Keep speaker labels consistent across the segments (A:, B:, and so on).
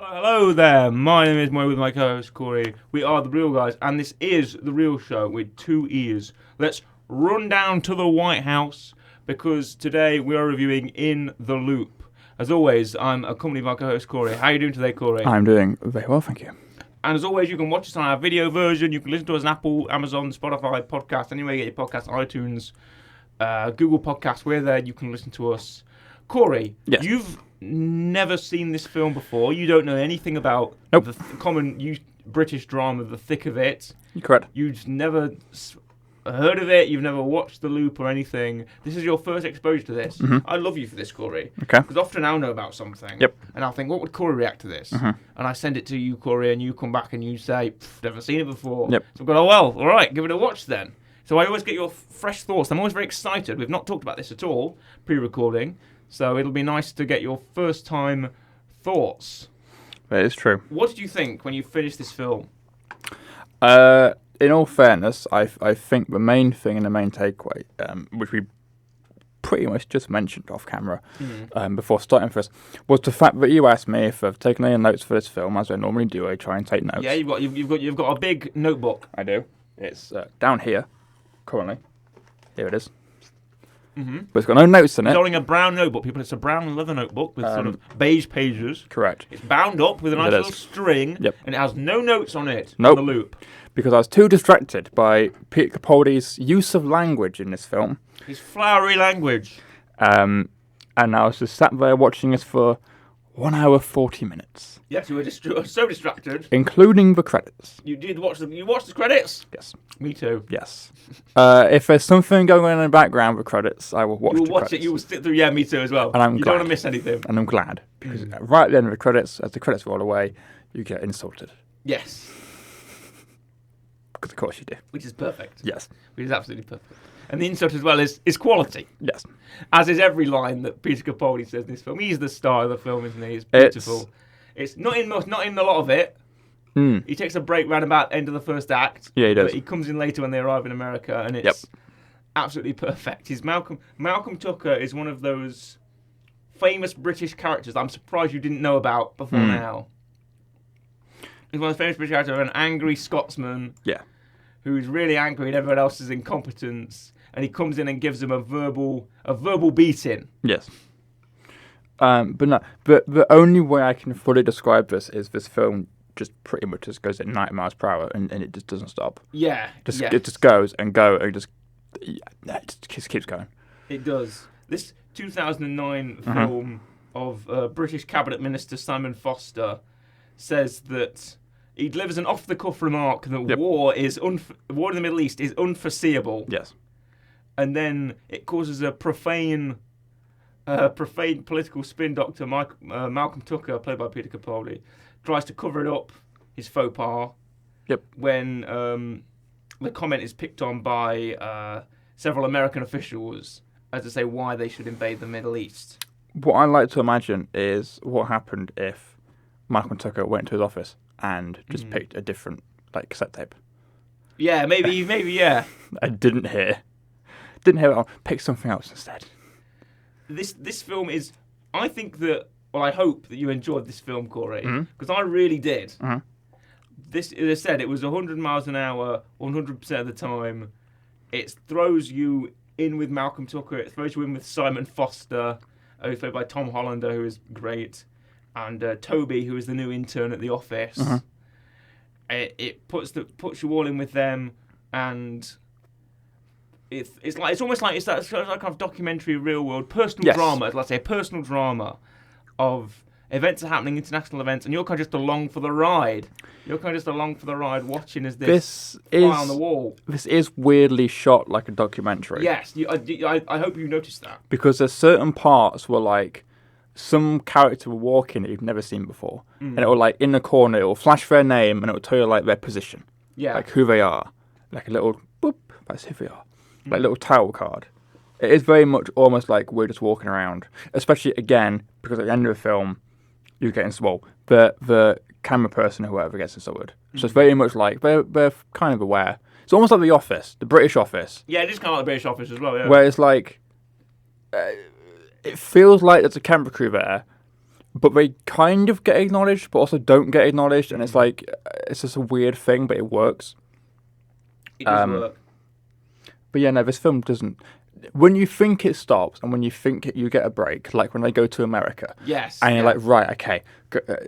A: Hello there, my name is Mo with my co-host Corey. We are The Real Guys, and this is The Real Show with two ears. Let's run down to the White House, because today we are reviewing In the Loop. As always, I'm accompanied by my co-host Corey. How are you doing today, Corey?
B: I'm doing very well, thank you.
A: And as always, you can watch us on our video version. You can listen to us on Apple, Amazon, Spotify, podcast, anywhere you get your podcasts, iTunes, Google Podcasts. We're there. You can listen to us. Corey,
B: Yes.
A: You've never seen this film before. You don't know anything about
B: Nope.
A: the common British drama, The Thick of It.
B: You're correct.
A: You've never heard of it. You've never watched The Loop or anything. This is your first exposure to this.
B: Mhm.
A: I love you for this, Corey.
B: Okay.
A: Because often I'll know about something.
B: Yep.
A: And I'll think, what would Corey react to this?
B: Mhm.
A: And I send it to you, Corey, and you come back and you say, never seen it before.
B: Yep.
A: So I've got, oh, well, all right, give it a watch then. So I always get your fresh thoughts. I'm always very excited. We've not talked about this at all pre-recording. So it'll be nice to get your first-time thoughts.
B: That is true.
A: What did you think when you finished this film?
B: In all fairness, I think the main thing and the main takeaway, which we pretty much just mentioned off camera before starting for us, was the fact that you asked me if I've taken any notes for this film, as I normally do. I try and take notes.
A: Yeah, you've got a big notebook.
B: I do. It's down here, currently. Here it is.
A: Mm-hmm.
B: But it's got no notes in
A: It's
B: it.
A: holding a brown notebook, people. It's a brown leather notebook with sort of beige pages.
B: Correct.
A: It's bound up with a nice
B: It
A: little
B: is.
A: string,
B: Yep.
A: and it has no notes on it.
B: Nope.
A: On the loop.
B: Because I was too distracted by Peter Capaldi's use of language in this film.
A: His flowery language.
B: And I was just sat there watching this for 1 hour 40 minutes,
A: Yes, you were so distracted.
B: including the credits.
A: You did watch the. You watched the credits.
B: Yes,
A: Me too.
B: yes. If there's something going on in the background with credits, I will watch
A: You will
B: the
A: watch
B: credits.
A: it. You will sit through. Yeah, me too as well.
B: And I'm
A: you
B: glad.
A: don't want to miss anything.
B: And I'm glad, because right at the end of the credits, as the credits roll away, you get insulted.
A: Yes,
B: Because of course you do.
A: which is perfect.
B: Yes,
A: Which is absolutely perfect. And the insult as well is quality,
B: yes.
A: as is every line that Peter Capaldi says in this film. He's the star of the film, isn't he? It's beautiful. It's not in a lot of it.
B: Mm.
A: He takes a break round about the end of the first act.
B: Yeah, he does.
A: But he comes in later when they arrive in America, and it's absolutely perfect. He's Malcolm Tucker is one of those famous British characters I'm surprised you didn't know about before now. He's one of the famous British characters, an angry Scotsman
B: Yeah.
A: who's really angry at everyone else's incompetence, and he comes in and gives them a verbal beating.
B: Yes. But no. But the only way I can fully describe this is this film just pretty much just goes at 90 miles per hour, and it just doesn't stop.
A: Yeah,
B: It just goes and it just keeps going.
A: It does. This 2009 film of British Cabinet Minister Simon Foster says that he delivers an off-the-cuff remark that war in the Middle East is unforeseeable,
B: Yes.
A: and then it causes a profane political spin doctor, Malcolm Tucker, played by Peter Capaldi, tries to cover it up, his faux pas,
B: Yep.
A: when the comment is picked on by several American officials as to say why they should invade the Middle East.
B: What I like to imagine is what happened if Malcolm Tucker went to his office and just picked a different cassette tape.
A: Yeah, maybe, yeah.
B: I didn't hear it on. Pick something else instead.
A: This film is, I think that, well, I hope that you enjoyed this film, Corey,
B: Mhm.
A: because I really did.
B: Mhm.
A: This, as I said, it was 100 miles an hour, 100% of the time. It throws you in with Malcolm Tucker. It throws you in with Simon Foster, who's played by Tom Hollander, who is great, and Toby, who is the new intern at the office.
B: Mhm.
A: It puts you all in with them, and it's almost like it's that sort of kind of documentary, real world, personal drama. Let's say a personal drama of events are happening, international events, and you're kind of just along for the ride. You're kind of just along for the ride, watching as this fly on the wall.
B: This is weirdly shot like a documentary.
A: Yes, I hope you noticed that.
B: Because there's certain parts where some character will walk in that you've never seen before, and it will in the corner it will flash their name and it will tell you their position,
A: Yeah,
B: who they are, a little boop. That's who they are, like a little title card. It is very much almost like we're just walking around, especially again because at the end of the film you get insulted. The camera person or whoever gets insulted. So it's very much like they're kind of aware. It's almost like The Office, the British Office.
A: Yeah, it is kind of like the British Office as well, yeah.
B: Where it's it feels like there's a camera crew there, but they kind of get acknowledged, but also don't get acknowledged, and it's like it's just a weird thing, but it works.
A: It does work.
B: But yeah, no, this film doesn't. When you think it stops, and when you think you get a break, like when they go to America,
A: Yes.
B: and you're like, right, okay,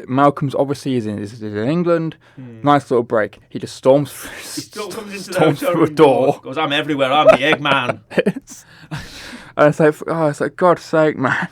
B: Malcolm's obviously is in England. Nice little break. He just storms.
A: He still comes into the
B: storms
A: hotel
B: through a
A: room
B: door.
A: Goes, I'm everywhere. I'm the Eggman.
B: And it's like, God's sake, man.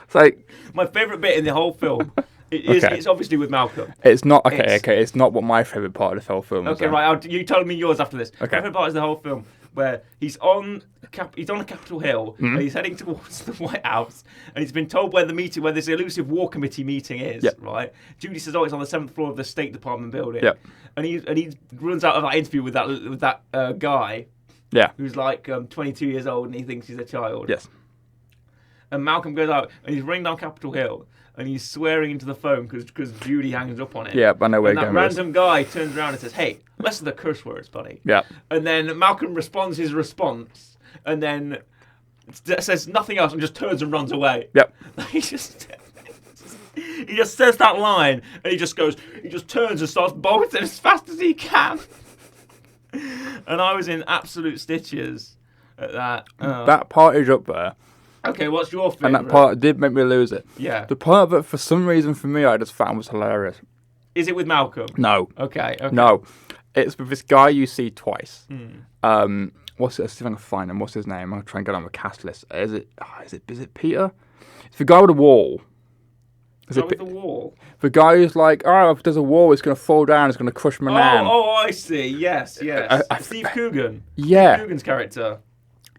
B: It's like
A: My favourite bit in the whole film. It's obviously with Malcolm.
B: it's not okay. It's not what my favorite part of the whole film is.
A: Okay, right. You tell me yours after this.
B: Okay.
A: My favourite part is the whole film where he's on Capitol Hill and he's heading towards the White House and he's been told where this elusive war committee meeting is.
B: Yep.
A: Right. Judy says, "Oh, it's on the 7th floor of the State Department building."
B: Yep.
A: And he runs out of that interview with that guy
B: Yeah.
A: who's like 22 years old and he thinks he's a child.
B: Yes.
A: And Malcolm goes out and he's running down Capitol Hill and he's swearing into the phone because Judy hangs up on it.
B: Yeah, I know where
A: And
B: you're
A: that
B: going with this.
A: random guy turns around and says, "Hey, less of the curse words, buddy."
B: Yeah.
A: And then Malcolm responds his response and then says nothing else and just turns and runs away.
B: Yep.
A: He just says that line and he just turns and starts bolting as fast as he can. And I was in absolute stitches at that.
B: That part is up there,
A: Okay, what's your favourite?
B: and that part did make me lose it.
A: Yeah.
B: The part that, for some reason, for me, I just found was hilarious.
A: Is it with Malcolm?
B: No.
A: Okay.
B: No. It's with this guy you see twice. What's it? Let's see if I can find him. What's his name? I'll try and get on the cast list. Is it Peter? It's the guy with the wall.
A: Is it with the wall?
B: The guy who's like, oh, if there's a wall, it's going to fall down, it's going to crush my nan.
A: Oh, I see. Yes. Steve Coogan.
B: Yeah.
A: Steve Coogan's character.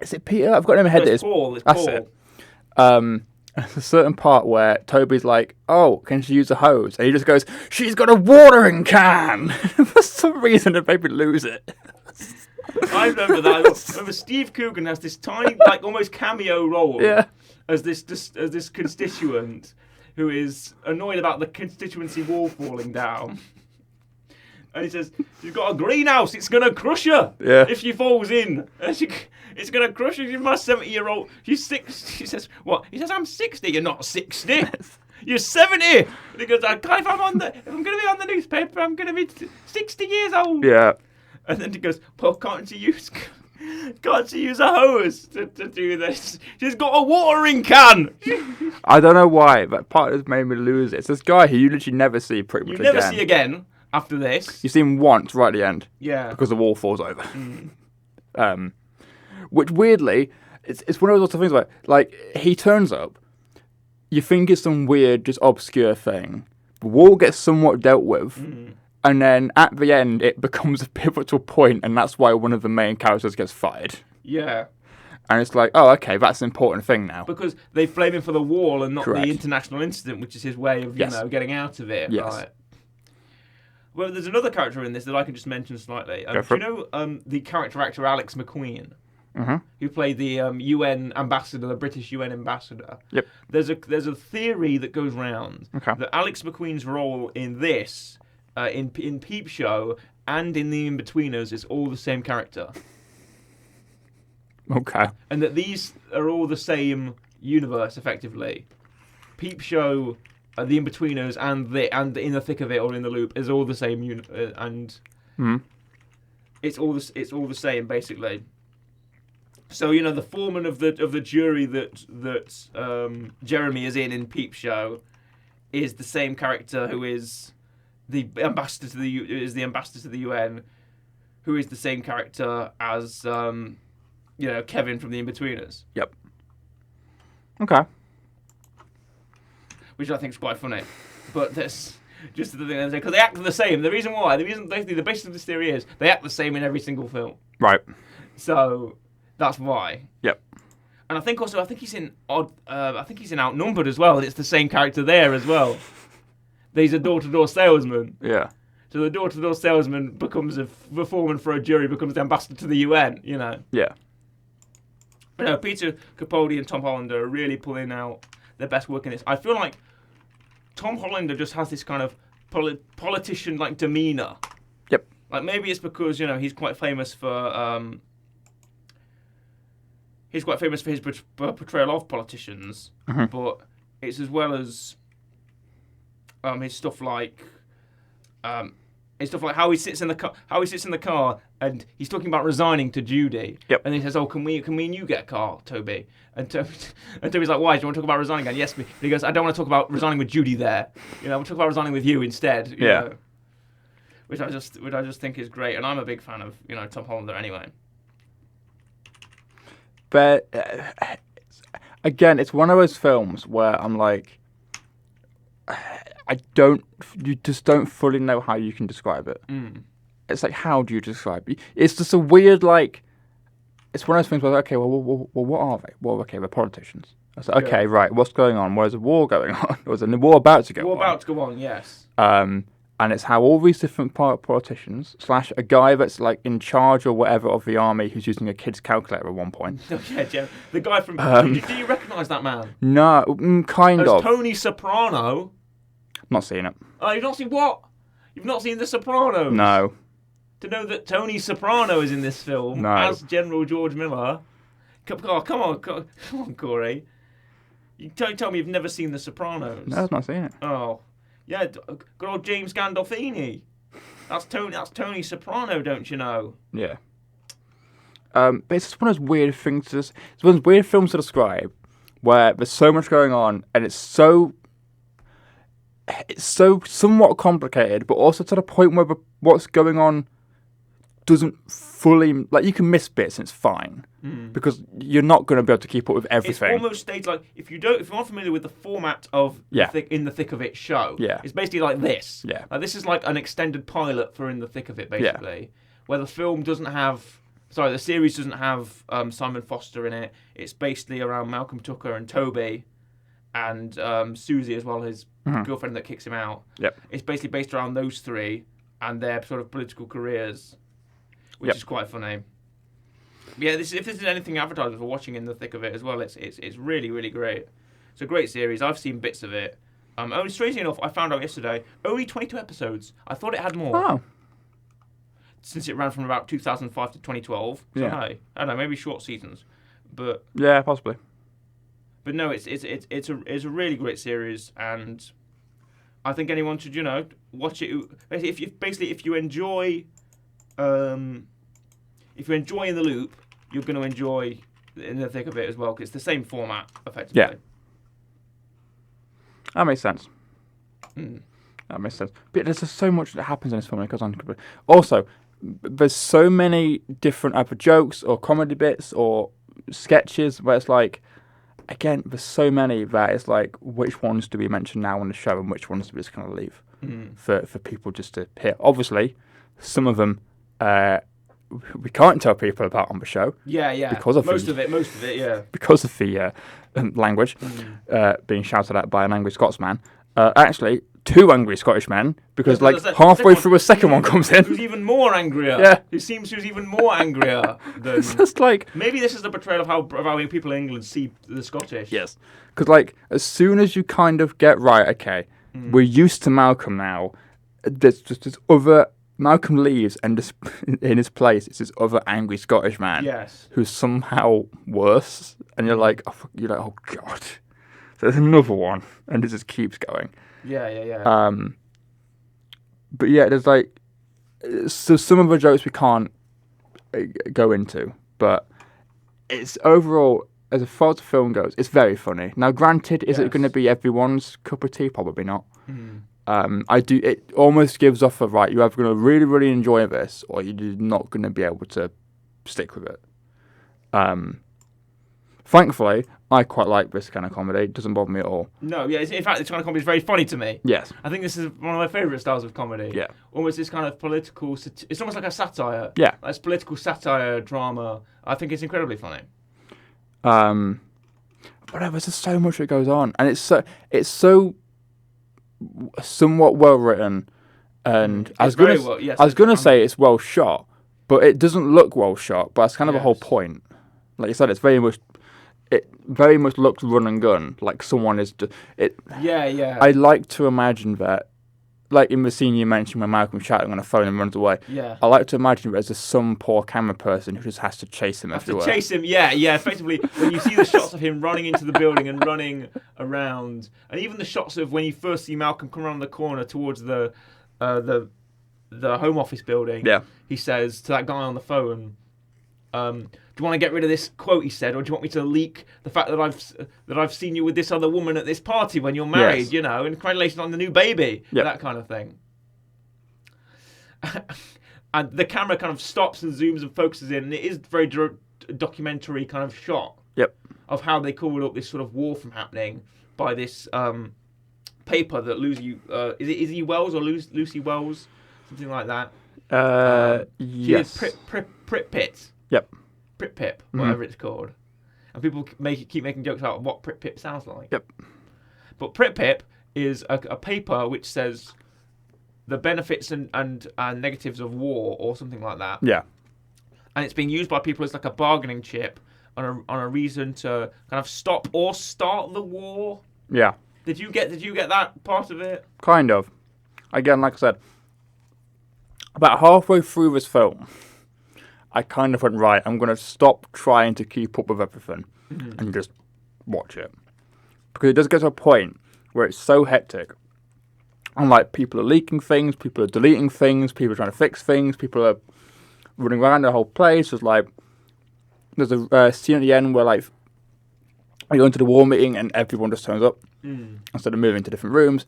B: Is it Peter? I've got it in my head.
A: No, it's Paul. It's
B: That's
A: Paul.
B: it. There's a certain part where Toby's like, oh, can she use a hose? And he just goes, she's got a watering can. For some reason, it made me lose it.
A: I remember that. I remember Steve Coogan has this tiny, like almost cameo role
B: Yeah.
A: as this constituent who is annoyed about the constituency wall falling down. And he says, "She's got a greenhouse. It's gonna crush her if she falls in. It's gonna crush her. She's my 70-year-old. She's 6." She says, "What?" He says, "I'm 60. You're not 60. You're 70." And he goes, if I'm gonna be on the newspaper, I'm gonna be 60 years old."
B: Yeah.
A: And then he goes, "Well, can't she use a hose to do this? She's got a watering can."
B: I don't know why, but part of it made me lose it. It's this guy who you literally never see pretty much
A: You never
B: again.
A: see again after this.
B: You see him once right at the end.
A: Yeah.
B: Because the wall falls over. Which weirdly, it's one of those things where, like, he turns up, you think it's some weird, just obscure thing. The wall gets somewhat dealt with, and then at the end, it becomes a pivotal point, and that's why one of the main characters gets fired.
A: Yeah.
B: And it's like, oh, okay, that's an important thing now.
A: Because they blame him for the wall and not
B: Correct.
A: the international incident, which is his way of, getting out of it.
B: Yes.
A: Right. Well, there's another character in this that I can just mention slightly.
B: Go for
A: do you know the character actor Alex McQueen, who played the UN ambassador, the British UN ambassador?
B: Yep.
A: There's a theory that goes round that Alex McQueen's role in this, in Peep Show and in The Inbetweeners is all the same character.
B: Okay.
A: And that these are all the same universe, effectively. Peep Show, The Inbetweeners, and In the Thick of It or In the Loop is all the same and it's all the same basically. So the foreman of the jury that Jeremy is in Peep Show is the same character who is the ambassador to the UN, who is the same character as Kevin from The Inbetweeners.
B: Yep. Okay.
A: Which I think is quite funny. But that's just the thing, because they act the same. The reason the basis of this theory is they act the same in every single film.
B: Right.
A: So that's why.
B: Yep.
A: And I think he's in Outnumbered as well, and it's the same character there as well. He's a door-to-door salesman.
B: Yeah.
A: So the door-to-door salesman becomes the foreman for a jury, becomes the ambassador to the UN,
B: Yeah.
A: But Peter Capaldi and Tom Hollander are really pulling out their best work in this. I feel like Tom Hollander just has this kind of politician-like demeanour.
B: Yep.
A: Like maybe it's because he's quite famous for his portrayal of politicians, but it's as well as his stuff like how he sits in the car and he's talking about resigning to Judy.
B: Yep.
A: And he says, "Oh, can we and you get a car, Toby?" And Toby's like, "Why? Do you want to talk about resigning again?" "Yes." And he goes, "I don't want to talk about resigning with Judy there. We'll talk about resigning with you instead." You know? Which I just think is great, and I'm a big fan of Tom Hollander anyway.
B: But again, it's one of those films where I'm like, you just don't fully know how you can describe it. It's like, how do you describe it? It's just a weird, like, it's one of those things where, okay, well, what are they? Well, okay, they're politicians. I was like, okay, right, what's going on? Where's a war going on? Or is a war about to go on?
A: War about to go on, yes.
B: And it's how all these different politicians / a guy that's like in charge or whatever of the army who's using a kid's calculator at one point.
A: Yeah, the guy from... do you recognise that man?
B: No, kind of.
A: Tony Soprano.
B: Not seen it.
A: Oh, you've not seen what? You've not seen The Sopranos?
B: No.
A: To know that Tony Soprano is in this film as General George Miller. Come on, Corey. You tell me you've never seen The Sopranos.
B: No, I've not seen it.
A: Oh. Yeah, good old James Gandolfini. That's Tony Soprano, don't you know?
B: Yeah. But it's just one of those weird things. It's one of those weird films to describe, where there's so much going on, and it's so somewhat complicated, but also to the point where what's going on doesn't fully, like, you can miss bits and it's fine because you're not going to be able to keep up with everything.
A: It's almost staged like if you're not familiar with the format of In the Thick of It show, it's basically like this.
B: Yeah,
A: this is like an extended pilot for In the Thick of It, basically, where the film doesn't have. Sorry, the series doesn't have Simon Foster in it. It's basically around Malcolm Tucker and Toby, and Susie as well, his girlfriend that kicks him out.
B: Yep.
A: It's basically based around those three and their sort of political careers, which is quite funny. Yeah, if this is anything advertisers are watching In the Thick of It as well, it's really, really great. It's a great series. I've seen bits of it. Only strangely enough, I found out yesterday, only 22 episodes. I thought it had more.
B: Oh.
A: Since it ran from about 2005 to 2012. So hey, I don't know, maybe short seasons. But
B: yeah, possibly.
A: But no, it's a really great series, and I think anyone should watch it. If you enjoy In the Loop, you're going to enjoy In the Thick of It as well, because it's the same format effectively.
B: Yeah, that makes sense. That makes sense. But there's just so much that happens in this film. It goes on. Also, there's so many different either jokes or comedy bits or sketches where it's like, again, there's so many that it's like, which ones do we mention now on the show and which ones do we just kind of leave for people just to hear? Obviously, some of them we can't tell people about on the show.
A: Yeah.
B: Because of
A: most of it, yeah.
B: Because of the language being shouted at by an angry Scotsman. Actually, two angry Scottish men, because halfway through a second one comes in.
A: Who's even more angrier.
B: Yeah.
A: Who seems who's even more angrier than...
B: It's just like...
A: Maybe this is the portrayal of how people in England see the Scottish.
B: Yes. Because, as soon as you kind of get, right, okay, we're used to Malcolm now, there's just this other... Malcolm leaves, and just in his place, it's this other angry Scottish man.
A: Yes.
B: Who's somehow worse. And you're like, oh, God. So there's another one. And it just keeps going.
A: Yeah.
B: But yeah, there's so some of the jokes we can't go into, but it's overall, as far as the film goes, it's very funny. Now, granted, is it going to be everyone's cup of tea? Probably not. It almost gives off a right. You're either going to really, really enjoy this, or you're not going to be able to stick with it. Thankfully, I quite like this kind of comedy. It doesn't bother me at all.
A: No, yeah. In fact, this kind of comedy is very funny to me.
B: Yes.
A: I think this is one of my favourite styles of comedy.
B: Yeah.
A: Almost this kind of political... It's almost like a satire.
B: Yeah.
A: It's political satire, drama. I think it's incredibly funny.
B: But there's just so much that goes on. And it's so somewhat well written. And I was going to say it's well shot, but it doesn't look well shot. But that's kind of the whole point. Like you said, it very much looks run and gun, like someone is. Yeah. I like to imagine that like in the scene you mentioned when Malcolm's shouting on a phone and runs away.
A: Yeah.
B: I like to imagine it as some poor camera person who just has to chase him
A: Have to
B: everywhere.
A: chase him, yeah. Effectively, when you see the shots of him running into the building and running around, and even the shots of when you first see Malcolm come around the corner towards the Home Office building,
B: Yeah.
A: he says to that guy on the phone, "Do you want to get rid of this quote?" he said, "or do you want me to leak the fact that I've seen you with this other woman at this party when you're married?
B: Yes.
A: You know, and congratulations on the new baby."
B: Yep.
A: That kind of thing. And the camera kind of stops and zooms and focuses in, and it is very documentary kind of shot.
B: Yep.
A: Of how they covered up this sort of war from happening by this paper that Lucy is it Wells or Lucy Wells, something like that.
B: Yes.
A: Prip Pit.
B: Yep.
A: Prip Pip, whatever it's called. And people keep making jokes about what Prip Pip sounds like.
B: Yep.
A: But Prip Pip is a paper which says the benefits and negatives of war or something like that.
B: Yeah.
A: And it's being used by people as like a bargaining chip on a reason to kind of stop or start the war.
B: Yeah.
A: Did you get that part of it?
B: Kind of. Again, like I said, about halfway through this film, I kind of went, right, I'm going to stop trying to keep up with everything and just watch it. Because it does get to a point where it's so hectic. And like, people are leaking things, people are deleting things, people are trying to fix things, people are running around the whole place. There's a scene at the end where like I go into the war meeting and everyone just turns up instead of moving to different rooms.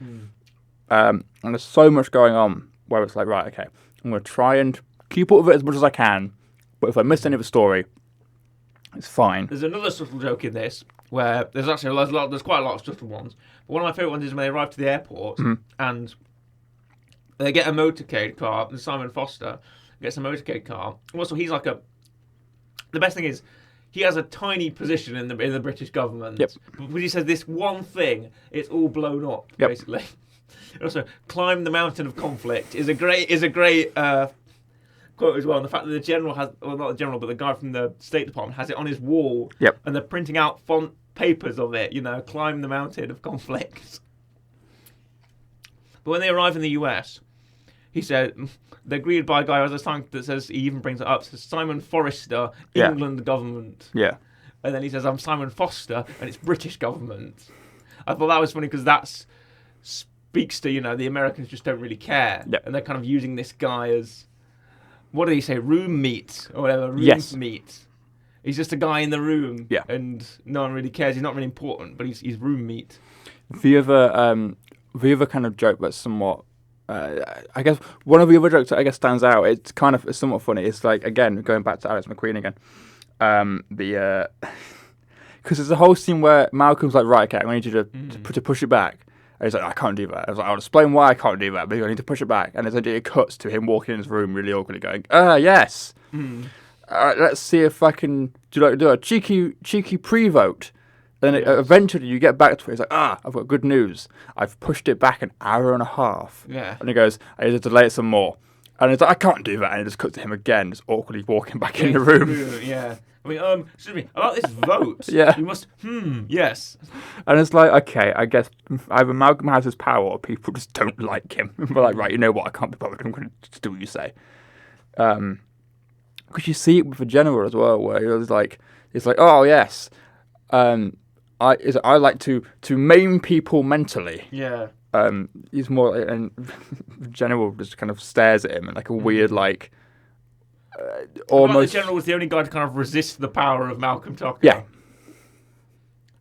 B: And there's so much going on where it's like, right, okay, I'm going to try and keep up with it as much as I can, but if I miss any of the story, it's fine.
A: There's another subtle joke in this where there's actually there's quite a lot of subtle ones. But one of my favourite ones is when they arrive to the airport and they get a motorcade car, and Simon Foster gets a motorcade car. Also, he's like the best thing is, he has a tiny position in the British government.
B: Yep.
A: But when he says this one thing, it's all blown up,
B: Yep.
A: basically. Also, climb the mountain of conflict is a great quote as well. And the fact that the general has, well, not the general, but the guy from the State Department has it on his wall.
B: Yep.
A: And they're printing out font papers of it, climb the mountain of conflict. But when they arrive in the US, he said they're greeted by a guy who has a sign that says, he even brings it up, says Simon Forrester,
B: Yeah.
A: England government.
B: Yeah.
A: And then he says, I'm Simon Foster, and it's British government. I thought that was funny because that speaks to, the Americans just don't really care.
B: Yep.
A: And they're kind of using this guy as, what did he say, room meat or whatever, room
B: Yes.
A: meat. He's just a guy in the room,
B: Yeah.
A: and no one really cares. He's not really important, but he's room meat.
B: The other kind of joke that's somewhat, I guess one of the other jokes that I guess stands out. It's somewhat funny. It's like, again, going back to Alex McQueen again. Because there's a whole scene where Malcolm's like, right, okay, I need you to push it back. And he's like, I can't do that. I was like, I'll explain why I can't do that, but I need to push it back. And it cuts to him walking in his room really awkwardly going, yes. Let's see if I can do a cheeky pre-vote. Then eventually you get back to it. It's like, I've got good news. I've pushed it back an hour and a half.
A: Yeah.
B: And he goes, I need to delay it some more. And it's like, I can't do that. And it just cuts to him again, just awkwardly walking back in the room.
A: Yeah. I mean, excuse me, about this vote.
B: Yeah.
A: You must, yes.
B: And it's like, okay, I guess either Malcolm has his power or people just don't like him. We're like, right, you know what, I can't be bothered. I'm going to just do what you say. Because you see it with the general as well, where it's like, oh, yes, I like to maim people mentally.
A: Yeah.
B: He's more, and the general just kind of stares at him and like a weird, like, almost.
A: The general was the only guy to kind of resist the power of Malcolm Tucker.
B: Yeah.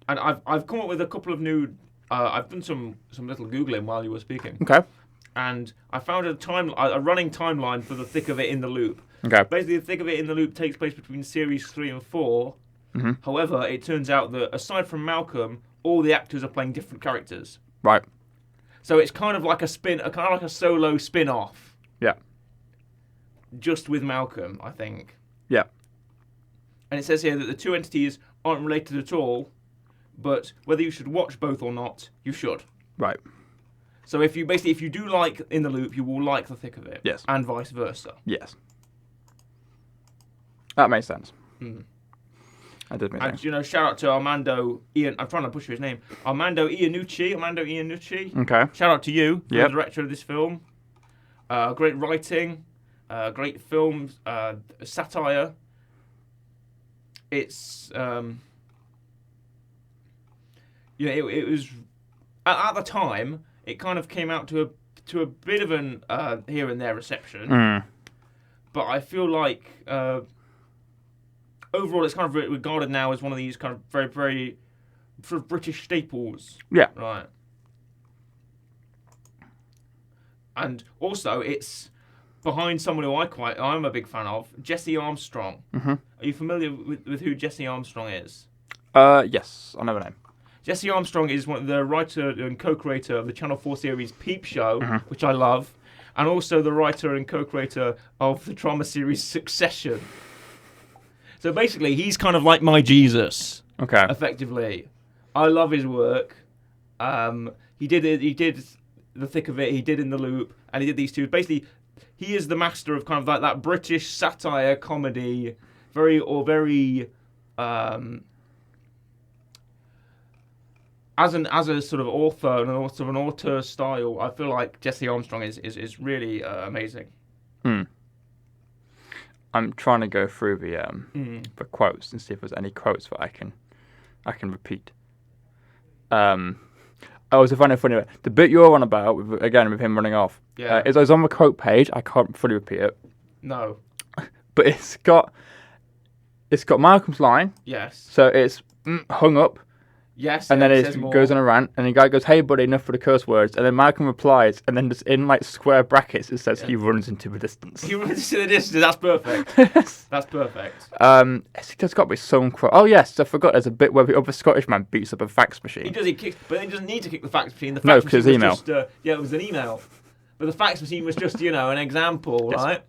A: And I've come up with a couple of new. I've done some little googling while you were speaking.
B: Okay.
A: And I found a running timeline for the Thick of It in the Loop.
B: Okay.
A: Basically, the Thick of It in the Loop takes place between series 3 and 4.
B: Mm-hmm.
A: However, it turns out that aside from Malcolm, all the actors are playing different characters.
B: Right.
A: So it's kind of like a solo spin-off.
B: Yeah.
A: Just with Malcolm, I think.
B: Yeah.
A: And it says here that the two entities aren't related at all, but whether you should watch both or not, you should.
B: Right.
A: So if you do like In the Loop, you will like The Thick of It.
B: Yes.
A: And vice versa.
B: Yes. That makes sense. I did mean
A: And, shout out to Armando Ian. I'm trying to butcher his name. Armando Iannucci.
B: Okay.
A: Shout out to you, the
B: Yep.
A: director of this film. Great writing, great film, satire. It's, it was at the time. It kind of came out to a bit of an here and there reception, but I feel like overall it's kind of regarded now as one of these kind of very, very sort of British staples.
B: Yeah.
A: Right. And also, it's behind someone who I'm a big fan of, Jesse Armstrong.
B: Mm-hmm.
A: Are you familiar with who Jesse Armstrong is?
B: Yes, I know the name.
A: Jesse Armstrong is one of the writer and co-creator of the Channel 4 series Peep Show,
B: Mm-hmm.
A: which I love, and also the writer and co-creator of the drama series Succession. So basically, he's kind of like my Jesus,
B: Okay.
A: effectively. I love his work. He did The Thick of It, he did In the Loop, and he did these two. Basically, he is the master of kind of like that British satire comedy, very as a sort of author and also an auteur style. I feel like Jesse Armstrong is really amazing.
B: I'm trying to go through the quotes and see if there's any quotes that I can repeat. Oh, it's a funny. The bit you're on about, with him running off,
A: Yeah.
B: is on the quote page. I can't fully repeat it,
A: No.
B: but it's got Malcolm's line.
A: Yes.
B: So it's hung up,
A: Yes.
B: and then
A: it
B: it
A: says more.
B: goes on a rant, and the guy goes, "Hey, buddy, enough for the curse words." And then Malcolm replies, and then just in like square brackets it says he runs into the distance.
A: He runs to the distance. That's perfect. That's perfect.
B: There's got to be some quote. Oh yes, I forgot. There's a bit where the other Scottish man beats up a fax machine.
A: He does. He kicks, but he doesn't need to kick the fax machine. The fax
B: No,
A: machine
B: because
A: was
B: email.
A: just, it was an email. But the fax machine was just, an example,
B: Yes.
A: right?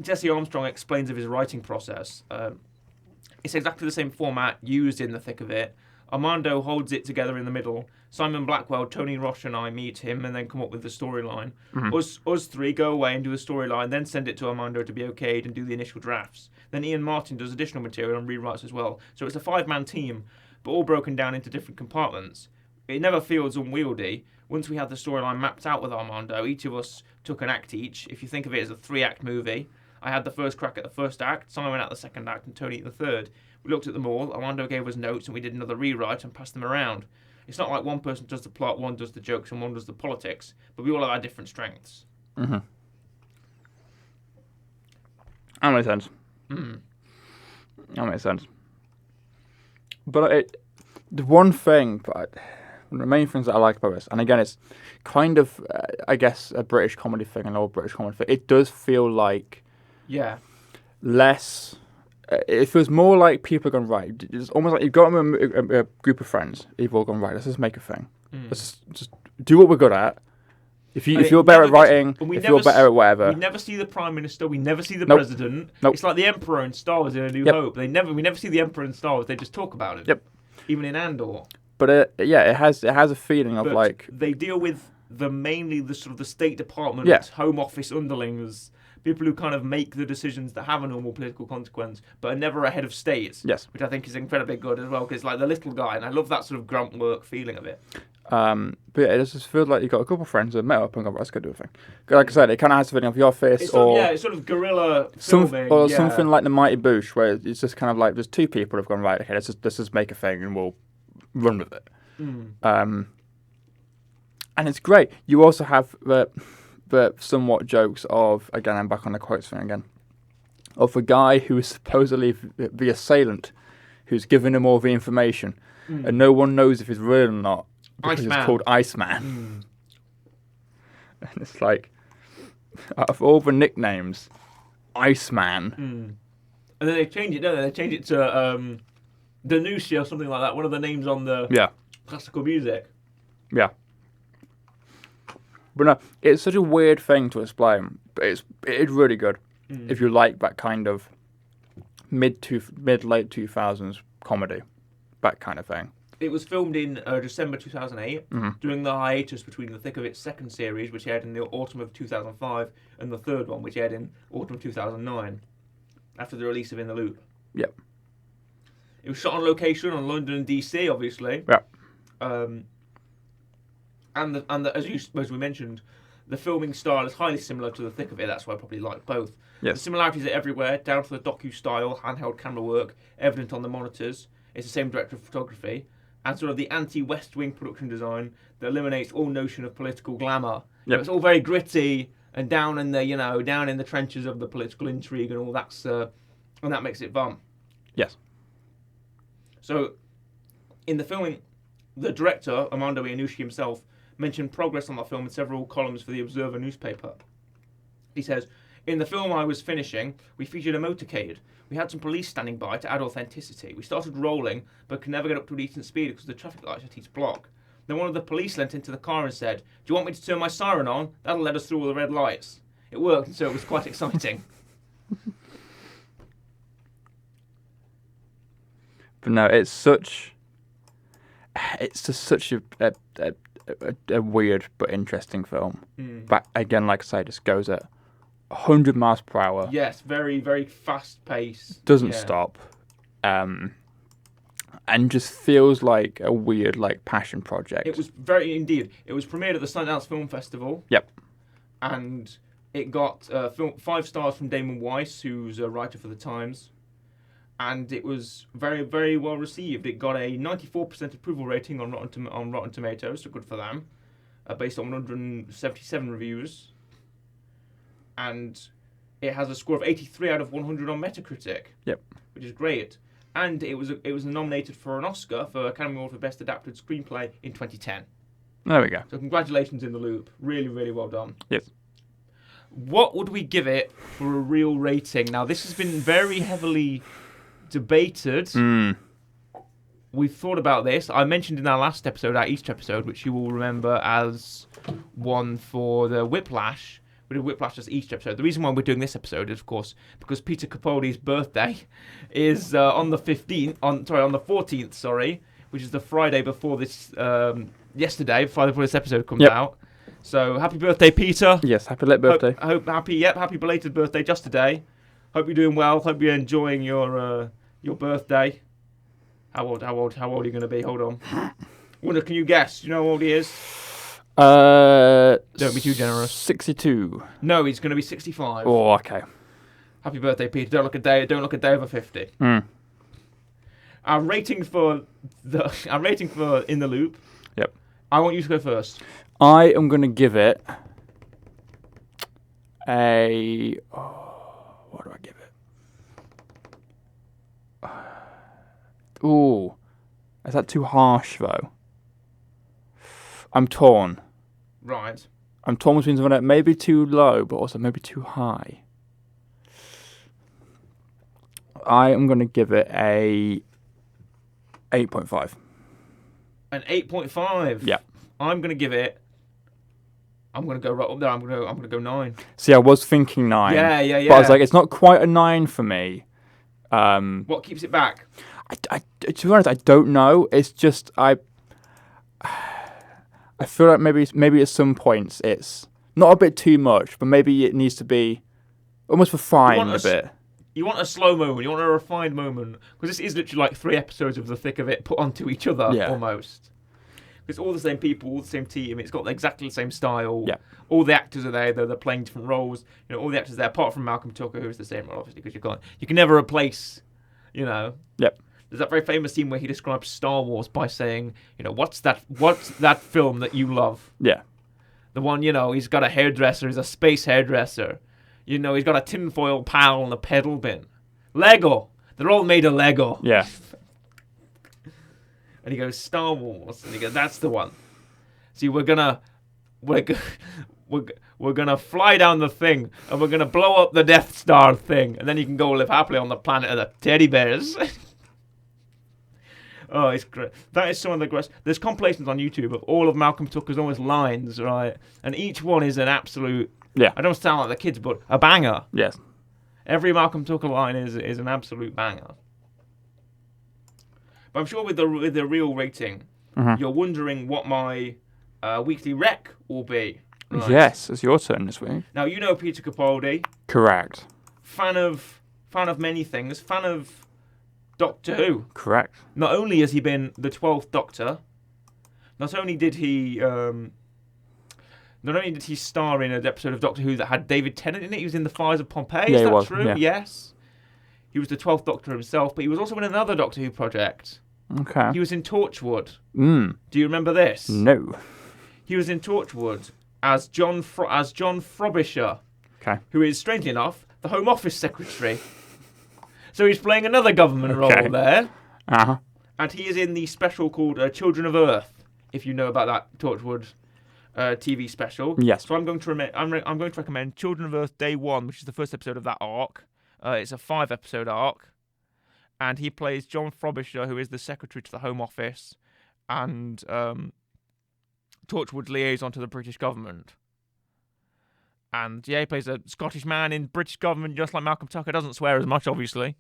A: Jesse Armstrong explains of his writing process. It's exactly the same format used in The Thick of It. Armando holds it together in the middle. Simon Blackwell, Tony Roche, and I meet him and then come up with the storyline. Us three go away and do a storyline, then send it to Armando to be okayed and do the initial drafts. Then Ian Martin does additional material and rewrites as well. So it's a 5-man team, but all broken down into different compartments. It never feels unwieldy. Once we had the storyline mapped out with Armando, each of us took an act each. If you think of it as a 3-act movie, I had the first crack at the first act, Simon at the second act, and Tony at the third. We looked at them all, Armando gave us notes, and we did another rewrite and passed them around. It's not like one person does the plot, one does the jokes, and one does the politics, but we all have our different strengths.
B: Mm-hmm. That makes sense. That makes sense. But the one thing, one of the main things that I like about this, and again, it's kind of, I guess, a British comedy thing, an old British comedy thing. It does feel like
A: Yeah.
B: less. It feels more like people are going, right. It's almost like you've got a group of friends. You've all gone, right, let's just make a thing. Let's just do what we're good at. If you're better at writing, if you're better at whatever.
A: We never see the Prime Minister, we never see the
B: Nope.
A: President.
B: Nope.
A: It's like the Emperor in Star Wars in A New
B: Yep.
A: Hope. We never see the Emperor in Star Wars, they just talk about it.
B: Yep.
A: Even in Andor.
B: But it has a feeling of
A: But
B: like,
A: they deal with mainly the sort of the State Department,
B: Yeah.
A: Home Office underlings, people who kind of make the decisions that have a normal political consequence, but are never a head of state.
B: Yes.
A: Which I think is incredibly good as well, because it's like the little guy, and I love that sort of grunt work feeling of it.
B: but yeah, it just feels like you've got a couple of friends who met up and go, let's go do a thing. Like I said, it kind of has a feeling of The Office
A: It's
B: or
A: it's sort of guerrilla filming.
B: or
A: yeah.
B: something like The Mighty Boosh, where it's just kind of like there's two people who've gone, right, okay, let's just make a thing and we'll run with it. And it's great. You also have the somewhat jokes of, again, I'm back on the quotes thing again, of a guy who is supposedly the assailant who's given him all the information, and no one knows if he's real or not because
A: Iceman.
B: it's called Iceman. And it's like, out of all the nicknames, Iceman.
A: And then they change it, don't they? They change it to Danusia or something like that. One of the names on the
B: Yeah.
A: classical music.
B: Yeah. But no, it's such a weird thing to explain, but it's really good if you like that kind of mid late 2000s comedy, that kind of thing.
A: It was filmed in December 2008, during the hiatus between The Thick of It's second series, which aired in the autumn of 2005, and the third one, which aired in autumn of 2009, after the release of In the Loop.
B: Yep.
A: It was shot on location on London and DC, obviously.
B: Yeah.
A: As we mentioned, the filming style is highly similar to The Thick of It. That's why I probably like both.
B: Yes.
A: The similarities are everywhere, down to the docu-style, handheld camera work, evident on the monitors. It's the same director of photography, and sort of the anti-West Wing production design that eliminates all notion of political glamour.
B: Yep.
A: It's all very gritty and down in the trenches of the political intrigue and all that's, and that makes it fun.
B: Yes.
A: So, in the filming, the director, Armando Iannucci himself, mentioned progress on the film in several columns for the Observer newspaper. He says, "In the film I was finishing, we featured a motorcade. We had some police standing by to add authenticity. We started rolling, but could never get up to a decent speed because the traffic lights at each block. Then one of the police leant into the car and said, 'Do you want me to turn my siren on? That'll let us through all the red lights.' It worked, and so it was quite exciting."
B: But no, it's just such a weird but interesting film. But again, like I say, just goes at 100 miles per hour.
A: Yes, very, very fast paced.
B: Doesn't stop. And just feels like a weird, like, passion project.
A: It was very, indeed. It was premiered at the Sundance Film Festival.
B: Yep.
A: And it got 5 stars from Damon Weiss, who's a writer for The Times. And it was very, very well received. It got a 94% approval rating on Rotten Tomatoes, so good for them, based on 177 reviews. And it has a score of 83 out of 100 on Metacritic.
B: Yep.
A: Which is great. And it was nominated for an Oscar for Academy Award for Best Adapted Screenplay in 2010.
B: There we go.
A: So congratulations, In the Loop. Really, really well done.
B: Yes.
A: What would we give it for a real rating? Now, this has been very heavily debated. We've thought about this. I mentioned in our Easter episode, which you will remember as one for the Whiplash. We did Whiplash as Easter episode. The reason why we're doing this episode is, of course, because Peter Capaldi's birthday is on the 14th, which is the Friday before this, Friday before this episode comes out. So, happy birthday, Peter.
B: Yes, happy late birthday.
A: Happy belated birthday just today. Hope you're doing well. Hope you're enjoying your birthday. How old are you going to be? Hold on. Wonder, can you guess? Do you know how old he is? Don't be too generous.
B: 62.
A: No, he's going to be 65.
B: Oh, okay.
A: Happy birthday, Peter. Don't look a day over 50. Our rating for In the Loop.
B: Yep.
A: I want you to go first.
B: I am going to give it what do I give it? Ooh. Is that too harsh, though? I'm torn.
A: Right.
B: I'm torn between something that may be too low, but also maybe too high. I am going to give it a 8.5.
A: An 8.5?
B: Yeah.
A: I'm going to give it... I'm going to go right up there. I'm going to go 9.
B: See, I was thinking 9.
A: Yeah.
B: But I was like, it's not quite a 9 for me.
A: What keeps it back?
B: To be honest, I don't know. It's just I feel like maybe at some points it's not a bit too much, but maybe it needs to be almost refined a bit.
A: You want a slow moment. You want a refined moment, because this is literally like 3 episodes of The Thick of It put onto each other almost. It's all the same people, all the same team. It's got exactly the same style.
B: Yeah.
A: All the actors are there. They're playing different roles. You know, all the actors are there, apart from Malcolm Tucker, who's the same role, obviously, because you can never replace. You know.
B: Yep.
A: There's that very famous scene where he describes Star Wars by saying, you know, what's that film that you love?
B: Yeah.
A: The one, you know, he's got a hairdresser. He's a space hairdresser. You know, he's got a tinfoil pal and a pedal bin. Lego. They're all made of Lego.
B: Yeah.
A: And he goes, Star Wars. And he goes, that's the one. See, we're gonna fly down the thing, and we're gonna blow up the Death Star thing, and then you can go live happily on the planet of the teddy bears. Oh, it's great. That is some of the greatest. There's compilations on YouTube of all of Malcolm Tucker's almost lines, right? And each one is an absolute...
B: Yeah.
A: I don't sound like the kids, but a banger.
B: Yes.
A: Every Malcolm Tucker line is an absolute banger. But I'm sure with the real rating, you're wondering what my weekly rec will be. Right?
B: Yes, it's your turn this week.
A: Now, you know Peter Capaldi.
B: Correct.
A: Fan of many things. Fan of Doctor Who.
B: Correct.
A: Not only has he been the 12th Doctor, not only did he star in an episode of Doctor Who that had David Tennant in it, he was in The Fires of Pompeii.
B: Yeah,
A: Is
B: he
A: that
B: was,
A: true?
B: yeah.
A: Yes. He was the 12th Doctor himself, but he was also in another Doctor Who project.
B: Okay.
A: He was in Torchwood.
B: Mm.
A: Do you remember this?
B: No.
A: He was in Torchwood as John Frobisher,
B: Okay.
A: who is, strangely enough, the Home Office Secretary. So he's playing another government
B: Okay.
A: role there.
B: Uh-huh.
A: And he is in the special called Children of Earth, if you know about that Torchwood TV special.
B: Yes.
A: So I'm going to recommend Children of Earth Day 1, which is the first episode of that arc. It's a 5-episode arc. And he plays John Frobisher, who is the secretary to the Home Office and Torchwood's liaison to the British government. And yeah, he plays a Scottish man in British government, just like Malcolm Tucker. Doesn't swear as much, obviously,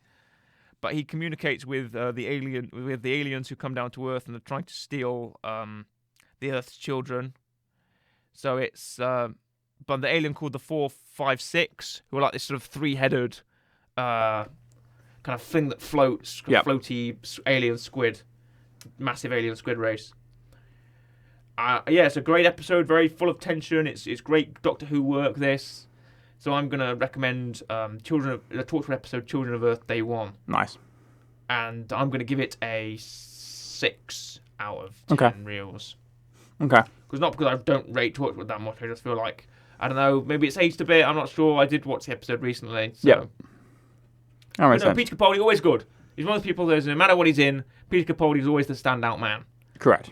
A: but he communicates with the aliens who come down to Earth and they're trying to steal the Earth's children. So it's but the alien called the 456, who are like this sort of three-headed kind of thing that floats,
B: Yep.
A: floaty alien squid, massive alien squid race. Yeah, it's a great episode, very full of tension. It's great Doctor Who work, this. So I'm going to recommend the Torchwood episode, Children of Earth, Day 1.
B: Nice.
A: And I'm going to give it a 6 out of 10
B: Okay.
A: reels.
B: Okay.
A: Not because I don't rate Torchwood that much, I just feel like, I don't know, maybe it's aged a bit, I'm not sure. I did watch the episode recently. So.
B: Yep. That makes sense.
A: Peter Capaldi, always good. He's one of the people that, no matter what he's in, Peter Capaldi is always the standout man.
B: Correct.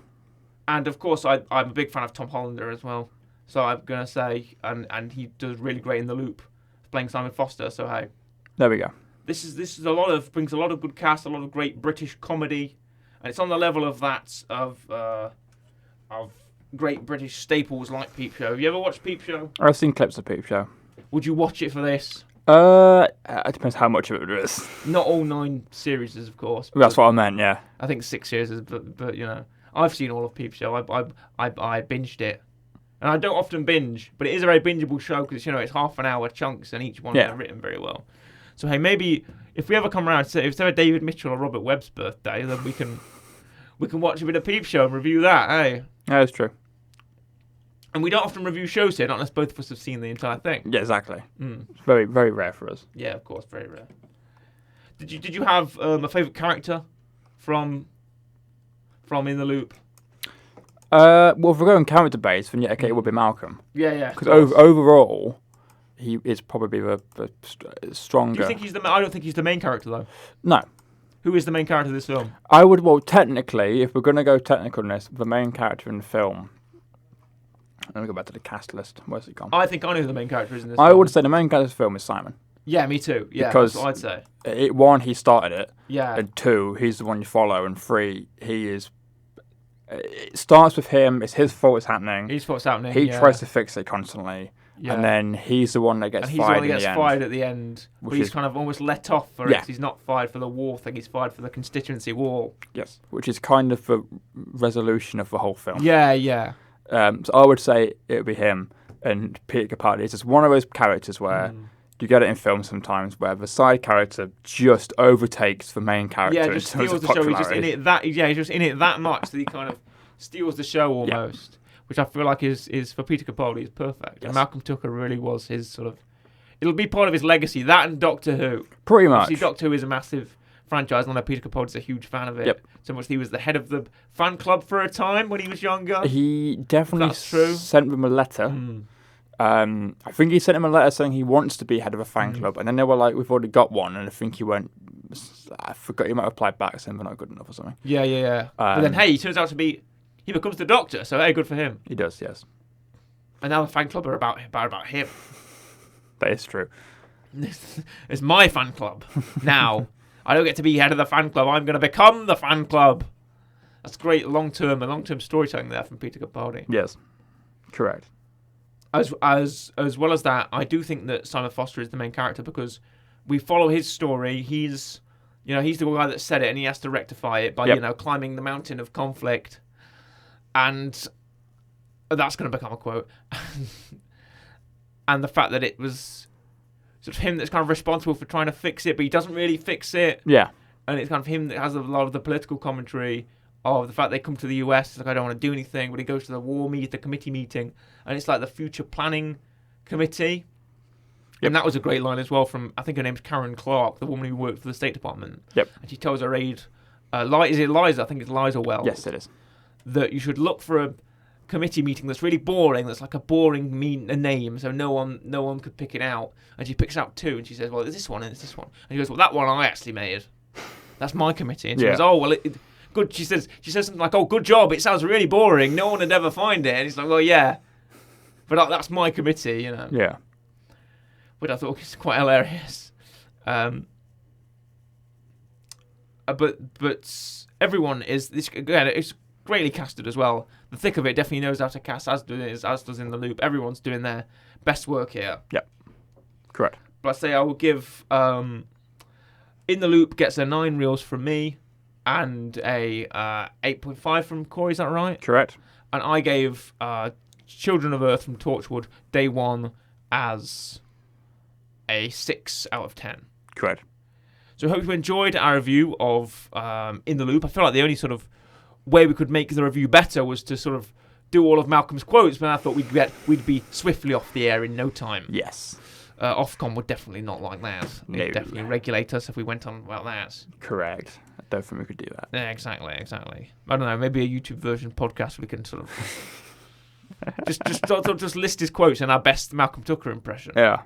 A: And of course, I'm a big fan of Tom Hollander as well. So I'm gonna say, and he does really great in The Loop, playing Simon Foster. So hey,
B: There we go.
A: this is brings a lot of good cast, a lot of great British comedy, and it's on the level of that of great British staples like Peep Show. Have you ever watched Peep Show?
B: I've seen clips of Peep Show.
A: Would you watch it for this?
B: It depends how much of it there is.
A: Not all 9 series, of course.
B: That's what I meant, yeah.
A: I think 6 series, but you know, I've seen all of Peep Show. I binged it, and I don't often binge, but it is a very bingeable show because it's half an hour chunks and each one is written very well. So hey, maybe if we ever come around, if it's ever David Mitchell or Robert Webb's birthday, then we can watch a bit of Peep Show and review that. Hey,
B: Yeah, that's true.
A: and we don't often review shows here, not unless both of us have seen the entire thing.
B: Yeah, exactly.
A: Mm.
B: It's very, very rare for us.
A: Yeah, of course, very rare. Did you have a favourite character from In the Loop?
B: Well, if we're going character based, then it would be Malcolm.
A: Yeah.
B: Because overall, he is probably the stronger.
A: Do you think he's I don't think he's the main character though.
B: No.
A: Who is the main character of this film?
B: I would, well, technically, if we're going to go technicalness, the main character in the film. Let me go back to the cast list. Where's it gone?
A: I think I know who the main character is in this
B: I
A: film.
B: would say the main character of the film is Simon.
A: Yeah, me too. Yeah,
B: Because
A: that's what I'd say.
B: One, he started it.
A: Yeah.
B: And 2, he's the one you follow. And 3, he is. It starts with him. It's his fault it's happening.
A: He's what's happening.
B: He
A: yeah.
B: tries to fix it constantly.
A: Yeah.
B: And then he's the one that gets
A: And he's the one
B: fired
A: that
B: in
A: gets
B: the end.
A: fired at the end. But he's kind of almost let off for it. He's not fired for the war thing. He's fired for the constituency war.
B: Yes. Which is kind of the resolution of the whole film.
A: Yeah.
B: So I would say it would be him. And Peter Capaldi is just one of those characters where you get it in films sometimes where the side character just overtakes the main character.
A: Yeah,
B: in
A: just
B: terms
A: steals
B: of
A: the show. He's just
B: popularity.
A: in it that. Yeah, he's just in it that much that he kind of steals the show almost. Which I feel like is for Peter Capaldi is perfect.
B: Yes.
A: And Malcolm Tucker really was his sort of. It'll be part of his legacy. That and Doctor Who.
B: Pretty much.
A: Obviously, Doctor Who is a massive franchise. I know Peter Capaldi's a huge fan of it.
B: Yep.
A: So much that he was the head of the fan club for a time when he was younger.
B: He definitely
A: That's true.
B: sent them a letter. I think he sent him a letter saying he wants to be head of a fan club, and then they were like, "We've already got one," and I think he went. I forgot. He might have replied back saying we're not good enough or something.
A: Yeah. But then, hey, he turns out to be. He becomes the Doctor, so hey, good for him.
B: He does, yes.
A: And now the fan club are about him.
B: That is true.
A: It's my fan club. Now, I don't get to be head of the fan club. I'm going to become the fan club. That's great long-term storytelling there from Peter Capaldi.
B: Yes, correct.
A: As well as that, I do think that Simon Foster is the main character because we follow his story. He's the guy that said it, and he has to rectify it by climbing the mountain of conflict, and that's going to become a quote. And the fact that it was sort of him that's kind of responsible for trying to fix it, but he doesn't really fix it.
B: Yeah.
A: and it's kind of him that has a lot of the political commentary of the fact they come to the US. Like, I don't want to do anything, but he goes to the committee meeting, and it's like the future planning committee.
B: Yep.
A: And that was a great line as well from, I think her name's Karen Clark, the woman who worked for the State Department.
B: Yep.
A: And she tells her aide, is it Liza? I think it's Liza Wells.
B: Yes, it is.
A: That you should look for a committee meeting that's really boring, that's like a boring name, so no one could pick it out. And she picks out 2, and she says, well, there's this one and there's this one. And she goes, well, that one I actually made. That's my committee. And she goes, oh, well, good. She says something like, oh, good job. It sounds really boring. No one would ever find it. And he's like, well, yeah. But that's my committee, you know.
B: Yeah.
A: Which I thought was quite hilarious. But everyone is this again. It's greatly casted as well. The thick of it definitely knows how to cast, as does In the Loop. Everyone's doing their best work here.
B: Yep. Correct.
A: But I say I will give In the Loop gets a 9 reels from me and a 8.5 from Corey. Is that right?
B: Correct.
A: And I gave Children of Earth from Torchwood Day 1 as a 6 out of 10.
B: Correct.
A: So I hope you enjoyed our review of In the Loop. I feel like the only sort of way we could make the review better was to sort of do all of Malcolm's quotes, but I thought we'd be swiftly off the air in no time.
B: Yes.
A: Ofcom would definitely not like that.
B: No.
A: They'd definitely regulate us if we went on about that.
B: Correct. I don't think we could do that.
A: Yeah, exactly. I don't know, maybe a YouTube version podcast we can sort of just list his quotes and our best Malcolm Tucker impression.
B: Yeah.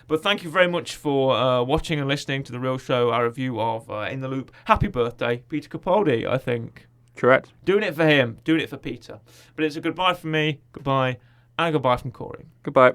A: But thank you very much for watching and listening to The Real Show, our review of In the Loop. Happy birthday, Peter Capaldi, I think.
B: Correct.
A: Doing it for him, doing it for Peter. But it's a goodbye from me, goodbye, and a goodbye from Corey.
B: Goodbye.